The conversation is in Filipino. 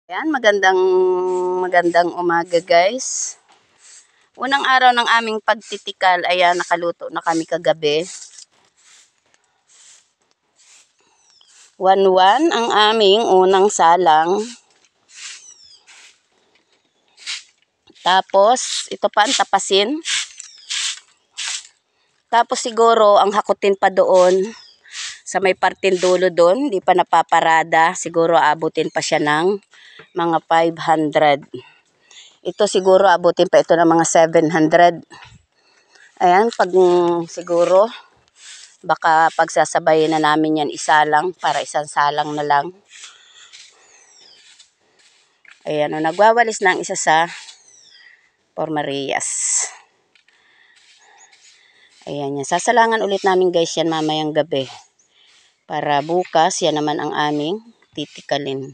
Ayan, magandang umaga guys. Unang araw ng aming pagtitikal, ayan, nakaluto na kami kagabi. 1-1 ang aming unang salang. Tapos, ito pa ang tapasin. Tapos siguro, ang hakutin pa doon, sa may parting dulo doon, di pa napaparada. Siguro abutin pa siya ng mga 500. Ito siguro abutin pa ito ng mga 700. Ayan, pag siguro, baka pagsasabayin na namin yan isa lang, para isang salang na lang. Ayan, nagwawalis na ang isa sa Formarias. Ayan yan. Sasalangan ulit namin guys yan mamayang gabi. Para bukas, yan naman ang aming titikalin.